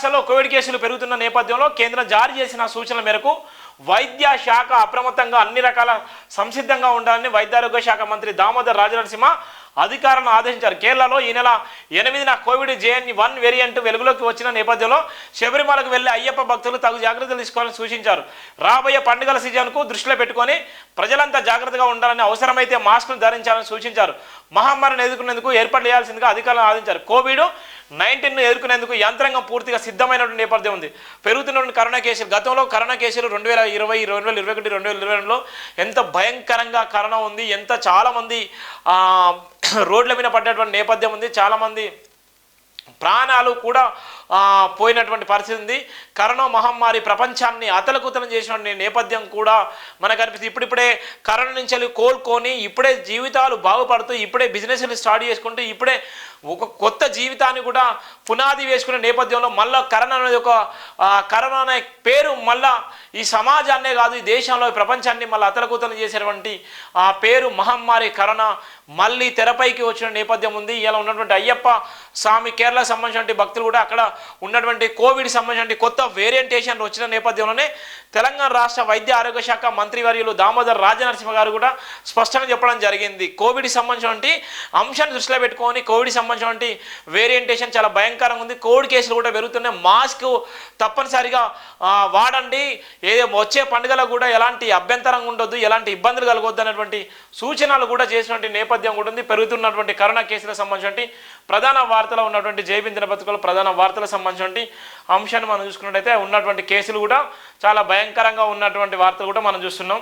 రాష్ట్రాల్లో కోవిడ్ కేసులు పెరుగుతున్న నేపథ్యంలో కేంద్రం జారీ చేసిన సూచనల మేరకు వైద్య శాఖ అప్రమత్తంగా అన్ని రకాల సంసిద్ధంగా ఉండాలని వైద్యారోగ్య శాఖ మంత్రి దామోదర్ రాజనరసింహ అధికారులను ఆదేశించారు. కేరళలో ఈ నెల 8న కోవిడ్ JN.1 వేరియంట్ వెలుగులోకి వచ్చిన నేపథ్యంలో శబరిమలకు వెళ్లే అయ్యప్ప భక్తులు తగు జాగ్రత్తలు తీసుకోవాలని సూచించారు. రాబోయే పండుగల సీజన్కు దృష్టిలో పెట్టుకొని ప్రజలంతా జాగ్రత్తగా ఉండాలని, అవసరమైతే మాస్కులు ధరించాలని సూచించారు. మహమ్మారిని ఎదుర్కొనేందుకు ఏర్పాట్లు చేయాల్సిందిగా అధికారులను ఆదేశించారు. కోవిడ్-19ను ఎదుర్కొనేందుకు యంత్రాంగం పూర్తిగా సిద్ధమైనటువంటి నేపథ్యం ఉంది. పెరుగుతున్నటువంటి కరోనా కేసులు, గతంలో కరోనా కేసులు 2020, 2021, 2022లో ఎంత భయంకరంగా కరోనా ఉంది, ఎంత చాలామంది రోడ్ల మీద పడ్డటువంటి నేపథ్యం ఉంది, చాలామంది ప్రాణాలు కూడా పోయినటువంటి పరిస్థితి ఉంది. కరోనా మహమ్మారి ప్రపంచాన్ని అతలకుతలం చేసిన నేపథ్యం కూడా మనకు అనిపిస్తుంది. ఇప్పుడిప్పుడే కరోనా నుంచి వెళ్ళి కోలుకొని ఇప్పుడే జీవితాలు బాగుపడుతూ ఇప్పుడే బిజినెస్లు స్టార్ట్ చేసుకుంటూ ఇప్పుడే ఒక కొత్త జీవితాన్ని కూడా పునాది వేసుకునే నేపథ్యంలో మళ్ళీ కరోనా అనేది కరోనా అనే పేరు మళ్ళా ఈ సమాజాన్నే కాదు ఈ దేశంలో ప్రపంచాన్ని మళ్ళీ అతలకుతలం చేసేటువంటి ఆ పేరు మహమ్మారి కరోనా మళ్ళీ తెరపైకి వచ్చిన నేపథ్యం ఉంది. ఇలా ఉన్నటువంటి అయ్యప్ప స్వామి కేరళ సంబంధించిన భక్తులు కూడా అక్కడ ఉన్నటువంటి కోవిడ్ సంబంధించిన కొత్త వేరియంటేషన్ వచ్చిన నేపథ్యంలోనే తెలంగాణ రాష్ట్ర వైద్య ఆరోగ్య శాఖ మంత్రివర్యులు దామోదర్ రాజనరసింహ గారు కూడా స్పష్టంగా చెప్పడం జరిగింది. కోవిడ్ సంబంధించిన అంశాన్ని దృష్టిలో పెట్టుకొని కోవిడ్ సంబంధించిన వేరియంటేషన్ చాలా భయంకరంగా ఉంది. కోవిడ్ కేసులు కూడా పెరుగుతున్నాయి. మాస్క్ తప్పనిసరిగా వాడండి. వచ్చే పండుగలకు కూడా ఎలాంటి అభ్యంతరంగా ఉండొద్దు, ఎలాంటి ఇబ్బందులు కలగొద్దు అనేటువంటి సూచనలు కూడా చేసినటువంటి నేపథ్యం కూడా ఉంది. పెరుగుతున్నటువంటి కరోనా కేసులకు సంబంధించి ప్రధాన వార్తలో ఉన్నటువంటి జైబిందిన బతుకుల ప్రధాన వార్తలకు సంబంధించి అంశాన్ని మనం చూసుకున్నట్టయితే ఉన్నటువంటి కేసులు కూడా చాలా భయంకరంగా ఉన్నటువంటి వార్తలు కూడా మనం చూస్తున్నాం.